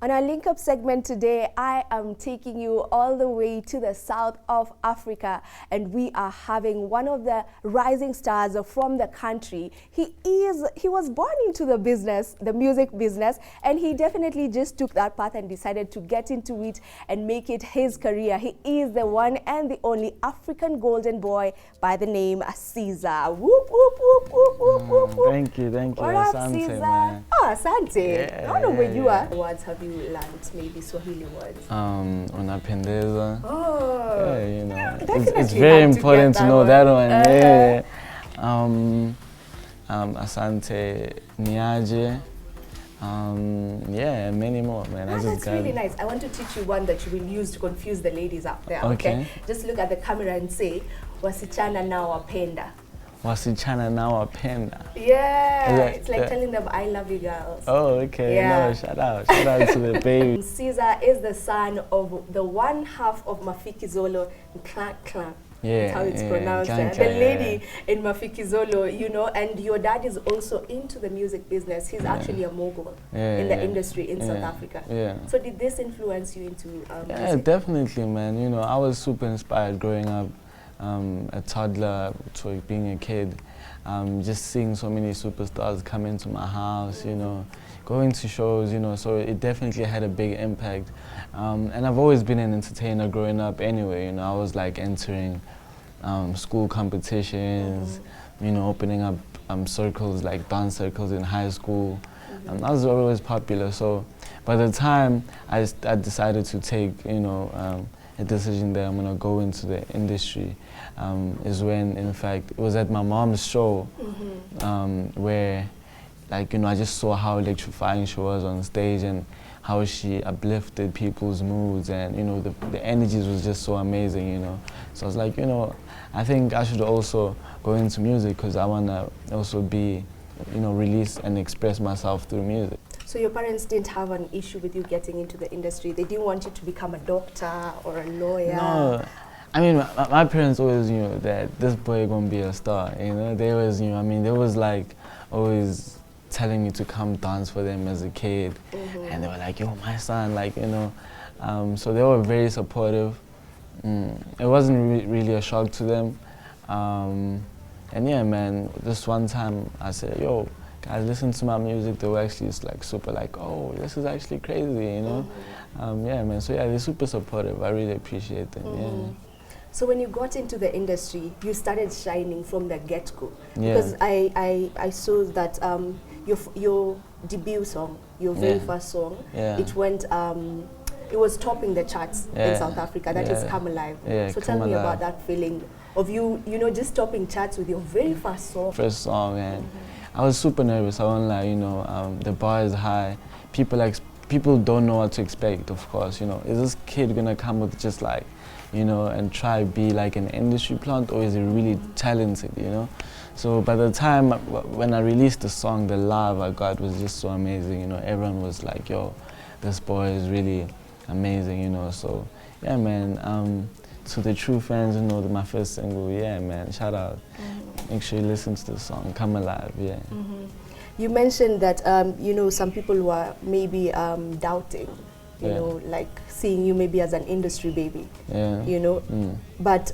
On our Link Up segment today, I am taking you all the way to the south of Africa, and we are having one of the rising stars from the country. He was born into the business, the music business, and he definitely just took that path and decided to get into it and make it his career. He is the one and the only African golden boy by the name Ciza. Whoop, whoop, whoop, whoop, whoop, whoop, whoop. Thank you. What up, Ciza? Man. Oh, asante. Yeah, I don't know where you yeah. are. What words have you learned? Maybe Swahili words. Unapendeza. Oh. Yeah, you know. Definitely it's very had to important get to know that one. Yeah. Asante Niaje. Yeah, many more, man. That's really nice. I want to teach you one that you will use to confuse the ladies out there. Okay. Just look at the camera and say, wasichana na wapenda. Wasichana na wapenda. Yeah, it's like telling them I love you girls. Oh, okay. Yeah. No, shout out to the baby. Ciza is the son of the one half of Mafikizolo Clan. Yeah, that's how it's pronounced. Clan, the lady in Mafikizolo, you know, and your dad is also into the music business. He's actually a mogul in the industry in South Africa. Yeah. So did this influence you into yeah, music? Definitely, man. You know, I was super inspired growing up, a toddler to being a kid, just seeing so many superstars come into my house, you know, going to shows, you know, so it definitely had a big impact. And I've always been an entertainer growing up anyway, you know, I was like entering school competitions, you know, opening up circles, like dance circles in high school. I was always popular, so by the time I decided to take, you know, a decision that I'm gonna go into the industry, is when, in fact, it was at my mom's show, where, like, you know, I just saw how electrifying she was on stage and how she uplifted people's moods, and, you know, the energies was just so amazing, you know. So I was like, you know, I think I should also go into music because I wanna also be, you know, release and express myself through music. So your parents didn't have an issue with you getting into the industry? They didn't want you to become a doctor or a lawyer? No. I mean, my parents always knew that this boy gonna be a star, you know? They always knew. I mean, they was like always telling me to come dance for them as a kid. And they were like, yo, my son, like, you know. So they were very supportive. It wasn't really a shock to them. And yeah, man, this one time I said, yo, guys, listen to my music. They were actually like super like, oh, this is actually crazy, you know? Yeah, man, so yeah, they're super supportive. I really appreciate them, yeah. So when you got into the industry, you started shining from the get-go. Yeah. Because I saw that your debut song, your very first song, it went, it was topping the charts in South Africa. That is Come Alive. So tell me about that feeling of you know, just topping charts with your very first song. First song, man. I was super nervous. I won't lie, you know, the bar is high. People don't know what to expect, of course, you know. Is this kid gonna come with just like, you know, and try to be like an industry plant, or is he really talented, you know? So by the time when I released the song, the love I got was just so amazing, you know. Everyone was like, yo, this boy is really amazing, you know. So yeah, man, to the true fans, you know, my first single, yeah, man, shout out. Make sure you listen to the song, Come Alive, yeah. You mentioned that, you know, some people were maybe doubting, you know, like seeing you maybe as an industry baby, you know. But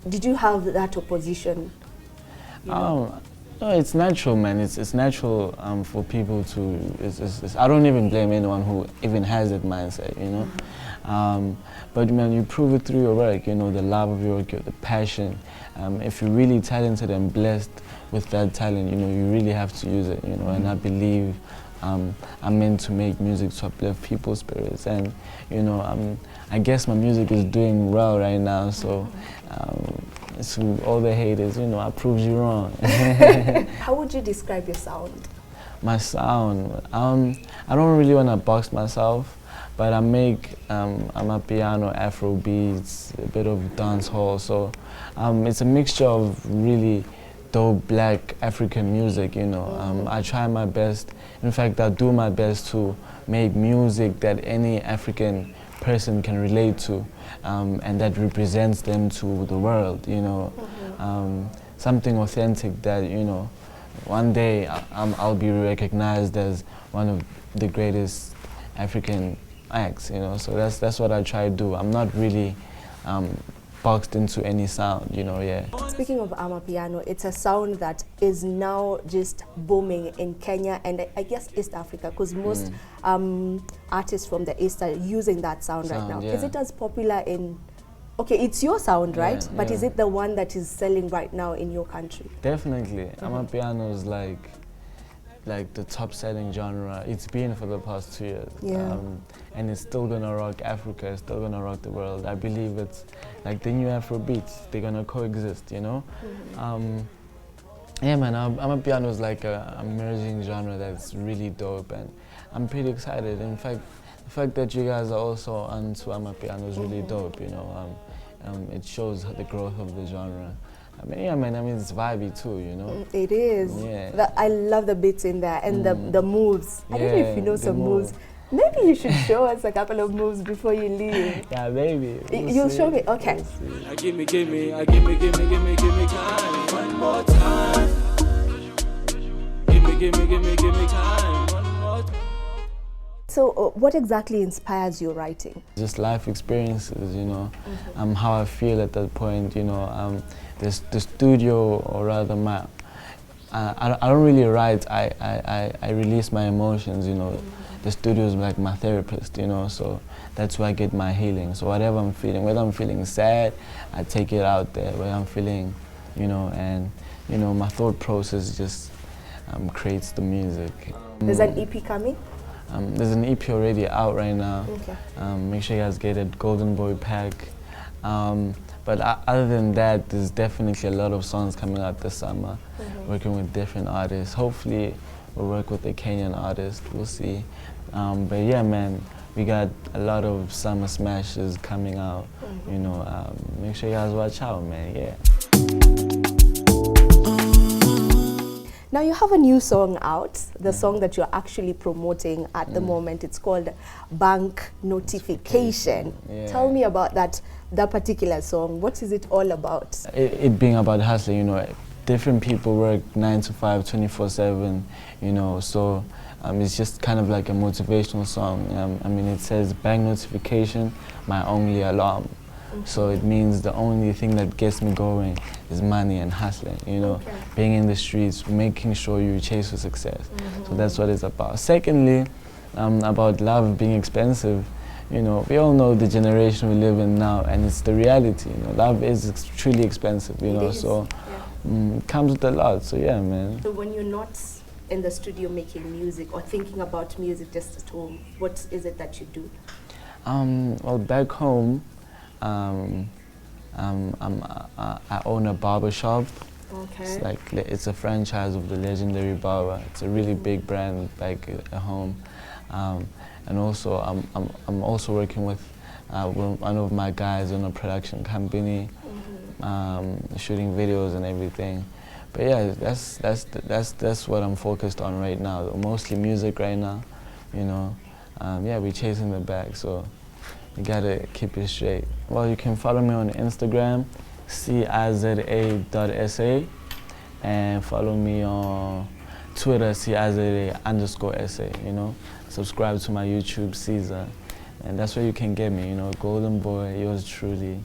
did you have that opposition? You know? No, it's natural, man. It's natural for people to. I don't even blame anyone who even has that mindset, you know. But man, you prove it through your work. You know, the love of your work, the passion. If you're really talented and blessed with that talent, you know, you really have to use it. You know, and I believe I'm meant to make music to uplift people's spirits, and you know, I guess my music is doing well right now. So. To all the haters, you know, I proved you wrong. How would you describe your sound? My sound, I don't really want to box myself, but I make, I'm a piano, Afrobeats, a bit of dancehall, so it's a mixture of really dope black African music, you know. I try my best, in fact I do my best to make music that any African person can relate to, and that represents them to the world, you know. Something authentic that, you know, one day I'll be recognized as one of the greatest African acts, you know. So that's what I try to do. I'm not really boxed into any sound, you know. Yeah. Speaking of Amapiano, it's a sound that is now just booming in Kenya and I guess East Africa, because most artists from the East are using that sound right now. Yeah. Is it as popular in? Okay, it's your sound, right? Yeah, but yeah. is it the one that is selling right now in your country? Definitely. Amapiano is like the top selling genre. It's been for the past 2 years. Yeah. And it's still gonna rock Africa, it's still gonna rock the world. I believe it's like the new Afrobeats, they're gonna coexist, you know? Yeah man, Amapiano is like a emerging genre that's really dope and I'm pretty excited. In fact, the fact that you guys are also onto Amapiano is really dope, you know? It shows the growth of the genre. I mean, yeah, man, I mean, it's vibey too, you know? It is. Yeah. I love the beats in there and the moves. I don't know if you know some moves. move. Maybe you should show us a couple of moves before you leave. Yeah, maybe. You'll show me? Okay. We'll Give me time one more time. Give me time one more time. So what exactly inspires your writing? Just life experiences, you know, how I feel at that point, you know. The studio, or rather I don't really write, I release my emotions, you know. The studio is like my therapist, you know, so that's where I get my healing. So whatever I'm feeling, whether I'm feeling sad, I take it out there. Whether I'm feeling, you know, and, you know, my thought process just creates the music. There's an EP coming? There's an EP already out right now. Okay. Make sure you guys get it, Golden Boy Pack. But other than that, there's definitely a lot of songs coming out this summer, working with different artists. Hopefully, we'll work with a Kenyan artist, we'll see. But yeah, man, we got a lot of summer smashes coming out, you know. Make sure you guys watch out, man, yeah. Now you have a new song out, the song that you're actually promoting at the moment. It's called Bank Notification. Yeah. Tell me about that particular song. What is it all about? It being about hustling, you know, different people work 9 to 5, 24/7, you know, so it's just kind of like a motivational song. I mean, it says bank notification, my only alarm. So it means the only thing that gets me going is money and hustling, you know, being in the streets, making sure you chase for success. So that's what it's about. Secondly, about love being expensive, you know, we all know the generation we live in now, and it's the reality, you know, love is truly expensive, you know, so it comes with a lot, so yeah, man. So when you're not in the studio making music or thinking about music just at home, what is it that you do? Well, back home, I own a barber shop. Okay. It's a franchise of the legendary barber. It's a really big brand back at home, and also I'm also working with one of my guys in a production company, shooting videos and everything. But yeah, that's what I'm focused on right now. Mostly music right now, you know. Yeah, we're chasing the bag, so you gotta keep it straight. Well, you can follow me on Instagram, ciza.sa, and follow me on Twitter, ciza_sa, you know. Subscribe to my YouTube, Ciza, and that's where you can get me, you know, Golden Boy, yours truly.